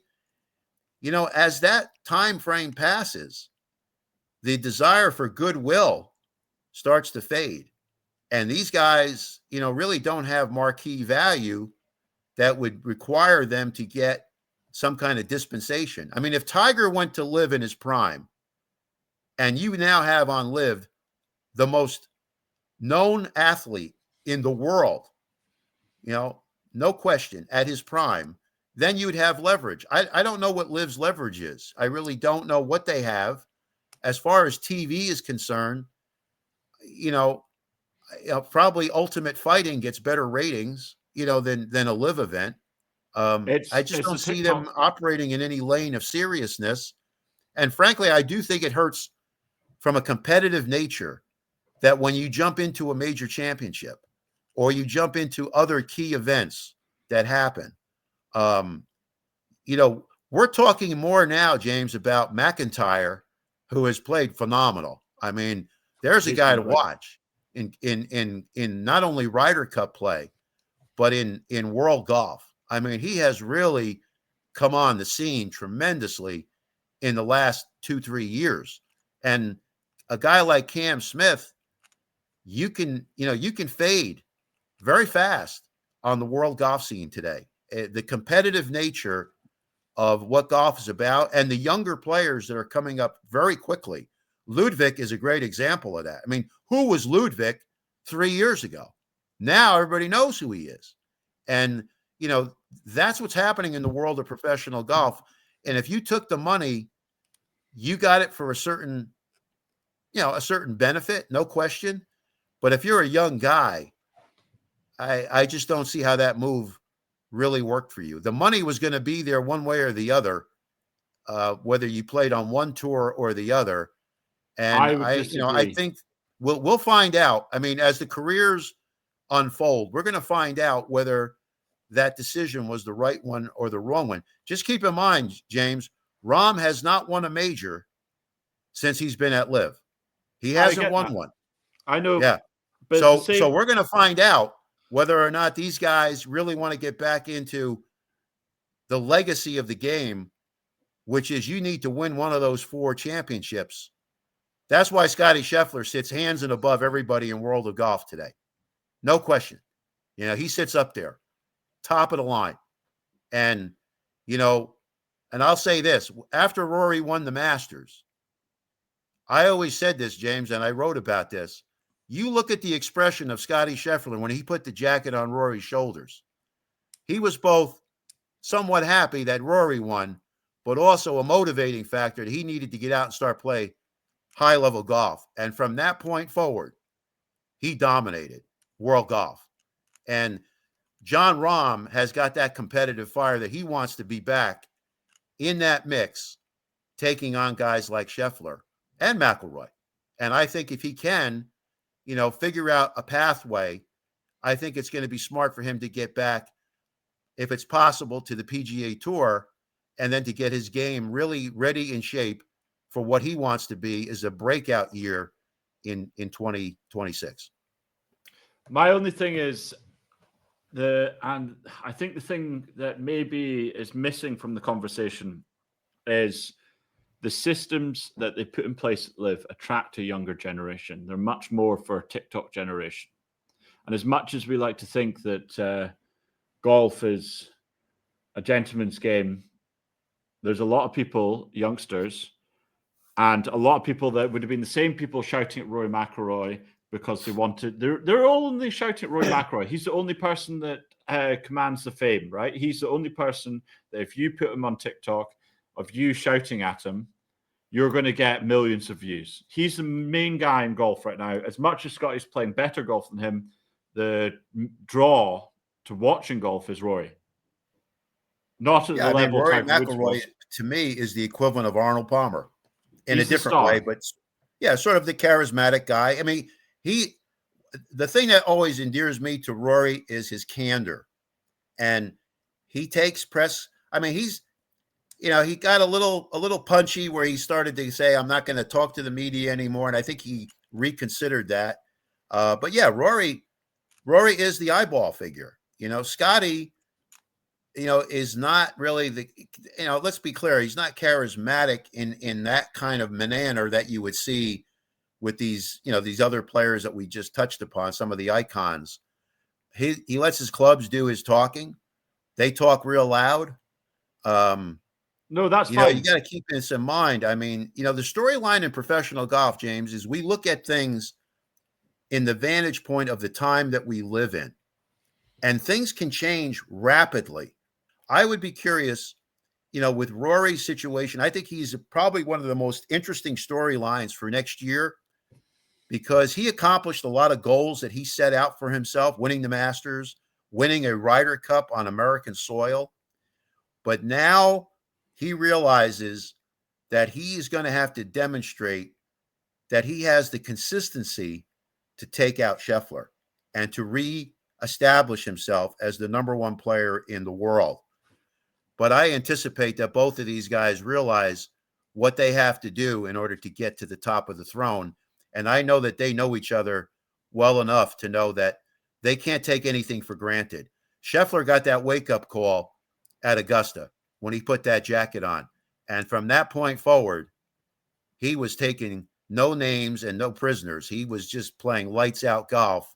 as that time frame passes, the desire for goodwill starts to fade. And these guys, really don't have marquee value that would require them to get some kind of dispensation. I mean, if Tiger went to Live in his prime, and you now have on Live the most known athlete in the world, no question, at his prime, then you'd have leverage. I don't know what Liv's leverage is. I really don't know what they have. As far as TV is concerned, probably Ultimate Fighting gets better ratings, than a Live event. I just don't see them operating in any lane of seriousness. And frankly, I do think it hurts from a competitive nature that when you jump into a major championship or you jump into other key events that happen, we're talking more now, James, about McIntyre, who has played phenomenal. I mean, there's a guy to watch in not only Ryder Cup play, but in world golf. I mean, he has really come on the scene tremendously in the last 2-3 years. And a guy like Cam Smith, you can fade very fast on the world golf scene today. The competitive nature of what golf is about and the younger players that are coming up very quickly. Ludwig is a great example of that. I mean, who was Ludwig 3 years ago? Now everybody knows who he is. And, that's what's happening in the world of professional golf. And if you took the money, you got it for a certain benefit, no question. But if you're a young guy, I just don't see how that move really worked for you. The money was going to be there one way or the other, whether you played on one tour or the other. And I think we'll find out. I mean, as the careers unfold, we're going to find out whether that decision was the right one or the wrong one. Just keep in mind, James, Rahm has not won a major since he's been at Live. He hasn't won one. I know. Yeah. But so we're going to find out whether or not these guys really want to get back into the legacy of the game, which is you need to win one of those 4 championships. That's why Scotty Scheffler sits hands and above everybody in world of golf today. No question. He sits up there, top of the line. And, and I'll say this, after Rory won the Masters, I always said this, James, and I wrote about this. You look at the expression of Scotty Scheffler when he put the jacket on Rory's shoulders. He was both somewhat happy that Rory won, but also a motivating factor that he needed to get out and start play high-level golf. And from that point forward, he dominated world golf. And Jon Rahm has got that competitive fire that he wants to be back in that mix, taking on guys like Scheffler and McIlroy. And I think if he can, figure out a pathway, I think it's going to be smart for him to get back, if it's possible, to the PGA Tour, and then to get his game really ready in shape for what he wants to be is a breakout year in 2026. My only thing is and I think the thing that maybe is missing from the conversation is the systems that they put in place at Live attract a younger generation. They're much more for a TikTok generation. And as much as we like to think that golf is a gentleman's game, there's a lot of people, youngsters, and a lot of people that would have been the same people shouting at Rory McIlroy because they wanted. They're all only shouting at Rory McIlroy. He's the only person that commands the fame, right? He's the only person that if you put him on TikTok, of you shouting at him, you're going to get millions of views. He's the main guy in golf right now. As much as Scotty's playing better golf than him, the draw to watching golf is Rory. Not at the level Rory Tiger Woods McIlroy, was. to me, is the equivalent of Arnold Palmer in He's a the different star. way, but sort of the charismatic guy. I mean, the thing that always endears me to Rory is his candor, and he takes press. I mean, he got a little punchy where he started to say, "I'm not going to talk to the media anymore," and I think he reconsidered that. But yeah, Rory is the eyeball figure. Scotty, is not really let's be clear, he's not charismatic in that kind of manner that you would see with these other players that we just touched upon, some of the icons. He lets his clubs do his talking. They talk real loud. No, that's fine. You got to keep this in mind. I mean, the storyline in professional golf, James, is we look at things in the vantage point of the time that we live in, and things can change rapidly. I would be curious, with Rory's situation, I think he's probably one of the most interesting storylines for next year, because he accomplished a lot of goals that he set out for himself, winning the Masters, winning a Ryder Cup on American soil. But now he realizes that he is going to have to demonstrate that he has the consistency to take out Scheffler and to re-establish himself as the number one player in the world. But I anticipate that both of these guys realize what they have to do in order to get to the top of the throne. And I know that they know each other well enough to know that they can't take anything for granted. Scheffler got that wake-up call at Augusta when he put that jacket on. And from that point forward, he was taking no names and no prisoners. He was just playing lights-out golf.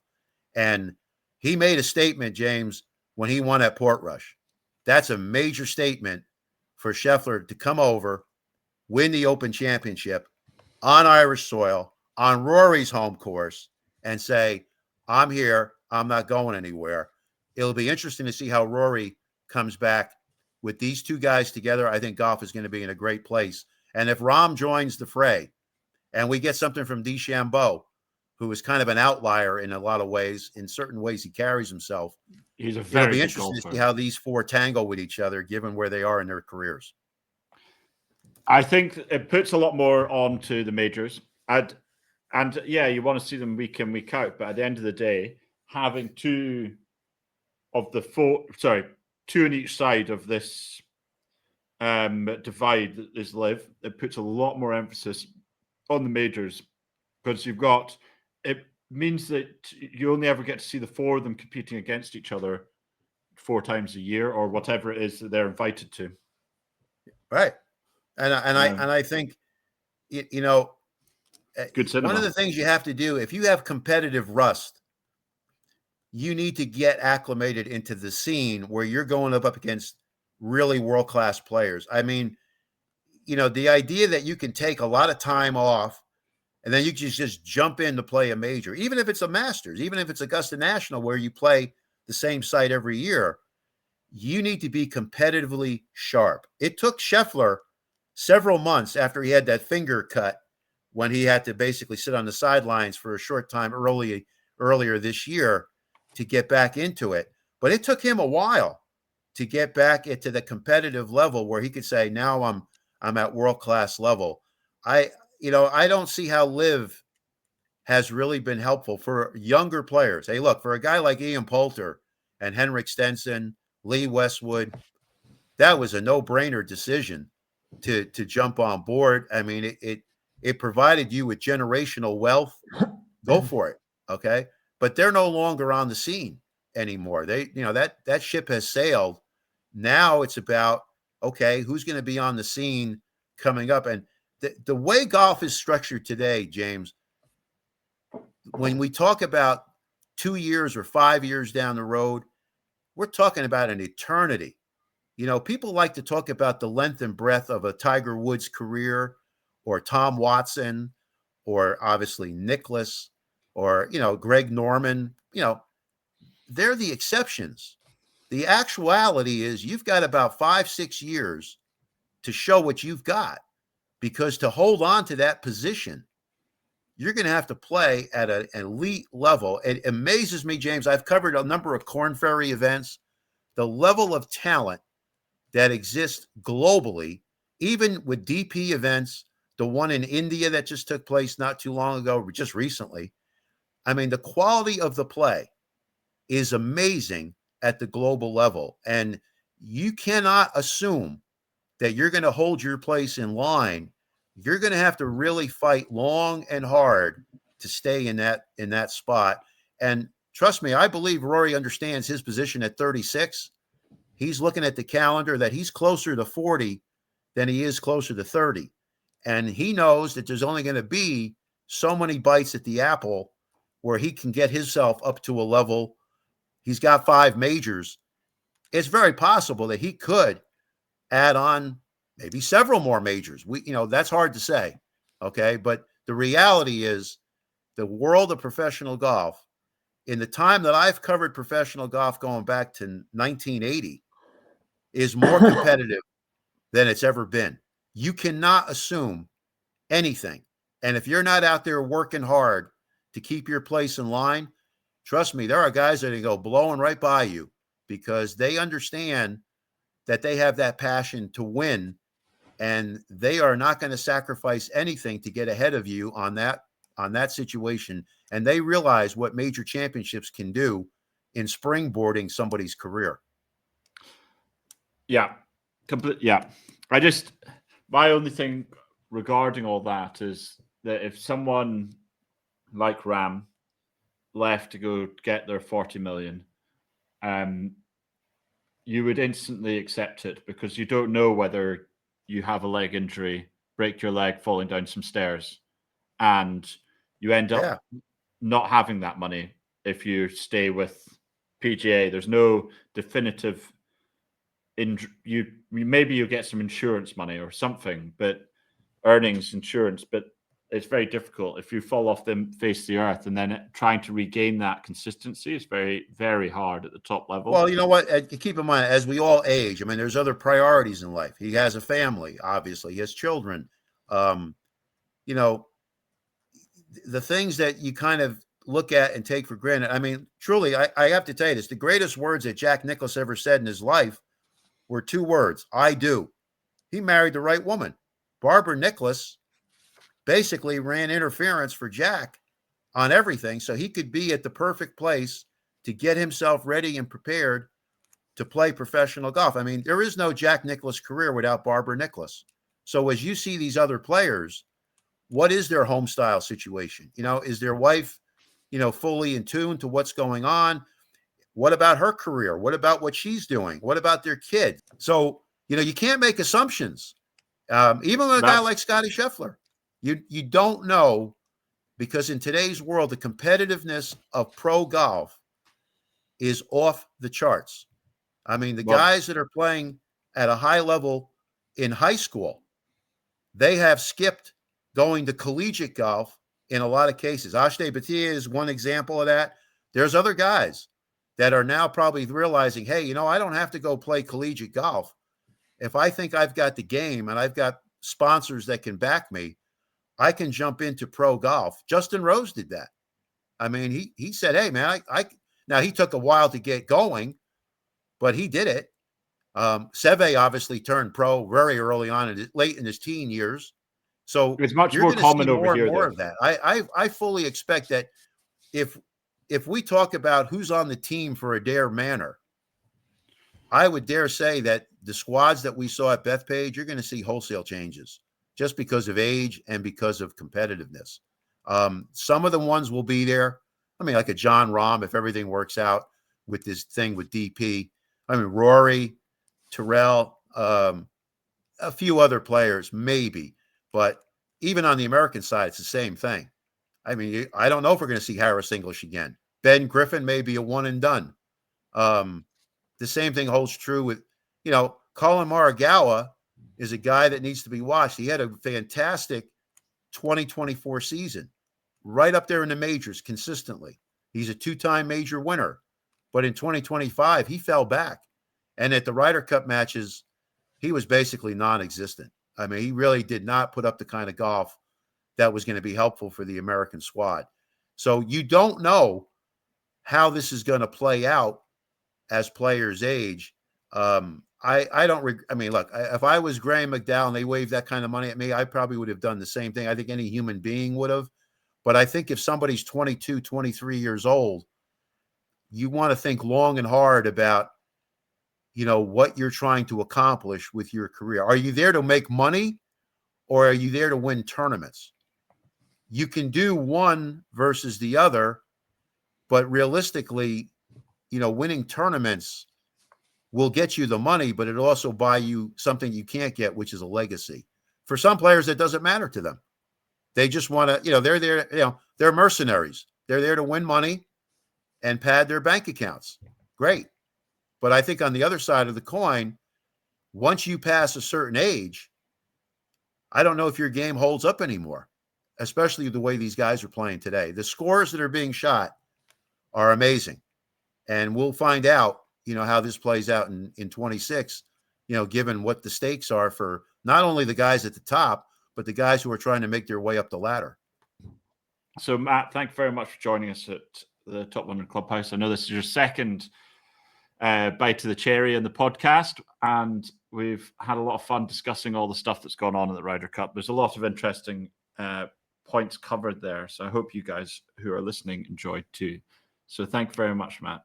And he made a statement, James, when he won at Portrush. That's a major statement for Scheffler to come over, win the Open Championship on Irish soil, on Rory's home course, and say, I'm here. I'm not going anywhere. It'll be interesting to see how Rory comes back with these two guys together. I think golf is going to be in a great place. And if Rahm joins the fray and we get something from DeChambeau, who is kind of an outlier in a lot of ways, in certain ways he carries himself, He's a very it'll be good interesting golfer. to see how these four tangle with each other, given where they are in their careers. I think it puts a lot more on to the majors. And yeah, you want to see them week in, week out. But at the end of the day, having two on each side of this divide that is Live, it puts a lot more emphasis on the majors, because it means that you only ever get to see the four of them competing against each other 4 times a year, or whatever it is that they're invited to. Right. And I think, good cinema. One of the things you have to do, if you have competitive rust, you need to get acclimated into the scene where you're going up against really world-class players. I mean, the idea that you can take a lot of time off and then you can just jump in to play a major, even if it's a Masters, even if it's Augusta National, where you play the same site every year, you need to be competitively sharp. It took Scheffler several months after he had that finger cut, when he had to basically sit on the sidelines for a short time earlier this year, to get back into it. But it took him a while to get back into the competitive level where he could say, now I'm at world-class level. I don't see how Liv has really been helpful for younger players. Hey, look, for a guy like Ian Poulter and Henrik Stenson, Lee Westwood, that was a no-brainer decision to jump on board. I mean, it provided you with generational wealth. Go for it, okay? But they're no longer on the scene anymore. That ship has sailed. Now it's about, okay, who's going to be on the scene coming up? And the way golf is structured today, James, when we talk about 2 years or 5 years down the road, we're talking about an eternity. People like to talk about the length and breadth of a Tiger Woods career or Tom Watson or obviously Nicklaus or, Greg Norman. They're the exceptions. The actuality is you've got about 5-6 years to show what you've got, because to hold on to that position, you're going to have to play at an elite level. It amazes me, James. I've covered a number of Korn Ferry events. The level of talent that exists globally, even with DP events, the one in India that just took place not too long ago, just recently. I mean, the quality of the play is amazing at the global level. And you cannot assume that you're going to hold your place in line. You're going to have to really fight long and hard to stay in that spot. And trust me, I believe Rory understands his position at 36. He's looking at the calendar that he's closer to 40 than he is closer to 30. And he knows that there's only going to be so many bites at the apple where he can get himself up to a level. He's got 5 majors. It's very possible that he could add on maybe several more majors. That's hard to say. Okay. But the reality is the world of professional golf, in the time that I've covered professional golf going back to 1980, is more competitive than it's ever been. You cannot assume anything. And if you're not out there working hard to keep your place in line, trust me, there are guys that go blowing right by you because they understand that they have that passion to win, and they are not going to sacrifice anything to get ahead of you on that situation. And they realize what major championships can do in springboarding somebody's career. Yeah, yeah. My only thing regarding all that is that if someone like Ram left to go get their 40 million, you would instantly accept it because you don't know whether you have a leg injury, break your leg falling down some stairs, and you end up not having that money if you stay with PGA. There's no definitive maybe you get some insurance money or something, but earnings insurance, but it's very difficult if you fall off the face of the earth, and then trying to regain that consistency is very, very hard at the top level. Well, you know what? Keep in mind, as we all age, I mean, there's other priorities in life. He has a family, obviously. He has children. The things that you kind of look at and take for granted. I mean, truly, I have to tell you this. The greatest words that Jack Nicklaus ever said in his life were 2 words: I do. He married the right woman. Barbara Nicklaus basically ran interference for Jack on everything so he could be at the perfect place to get himself ready and prepared to play professional golf. I mean, there is no Jack Nicklaus career without Barbara Nicklaus. So as you see these other players, what is their home style situation? Is their wife, fully in tune to what's going on? What about her career? What about what she's doing? What about their kid? So, you can't make assumptions. Even with a guy like Scotty Scheffler, you don't know, because in today's world, the competitiveness of pro golf is off the charts. I mean, the guys that are playing at a high level in high school, they have skipped going to collegiate golf in a lot of cases. Ashleigh Bhatia is one example of that. There's other guys that are now probably realizing, hey, I don't have to go play collegiate golf. If I think I've got the game and I've got sponsors that can back me, I can jump into pro golf. Justin Rose did that. I mean, he said, hey, man, now he took a while to get going, but he did it. Seve obviously turned pro very early on, late in his teen years. So It's much you're more going to see common over more and here, more though. of that. I fully expect that if we talk about who's on the team for Adair Manor, I would dare say that the squads that we saw at Bethpage, you're going to see wholesale changes just because of age and because of competitiveness. Some of the ones will be there. I mean, like a John Rahm, if everything works out with this thing with DP. I mean, Rory, Terrell, a few other players, maybe. But even on the American side, it's the same thing. I mean, I don't know if we're going to see Harris English again. Ben Griffin may be a one and done. The same thing holds true with, Colin Morikawa is a guy that needs to be watched. He had a fantastic 2024 season, right up there in the majors consistently. He's a two-time major winner. But in 2025, he fell back. And at the Ryder Cup matches, he was basically non-existent. I mean, he really did not put up the kind of golf that was going to be helpful for the American squad. So you don't know how this is going to play out as players age. I don't. I mean, look, if I was Graham McDowell and they waved that kind of money at me, I probably would have done the same thing. I think any human being would have. But I think if somebody's 22, 23 years old, you want to think long and hard about, what you're trying to accomplish with your career. Are you there to make money or are you there to win tournaments? You can do one versus the other, but realistically, winning tournaments will get you the money, but it'll also buy you something you can't get, which is a legacy. For some players, it doesn't matter to them. They just want to, they're there, they're mercenaries. They're there to win money and pad their bank accounts. Great. But I think on the other side of the coin, once you pass a certain age, I don't know if your game holds up anymore, especially the way these guys are playing today. The scores that are being shot are amazing. And we'll find out, how this plays out in 26, given what the stakes are for not only the guys at the top, but the guys who are trying to make their way up the ladder. So, Matt, thank you very much for joining us at the Top 100 Clubhouse. I know this is your second bite to the cherry in the podcast, and we've had a lot of fun discussing all the stuff that's gone on at the Ryder Cup. There's a lot of interesting points covered there, so I hope you guys who are listening enjoyed too. So thank you very much, Matt.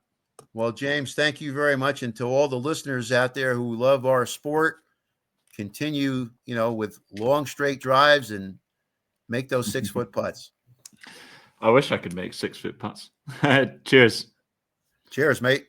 Well, James, thank you very much. And to all the listeners out there who love our sport, continue, with long straight drives and make those 6-foot putts. I wish I could make 6-foot putts. Cheers. Cheers, mate.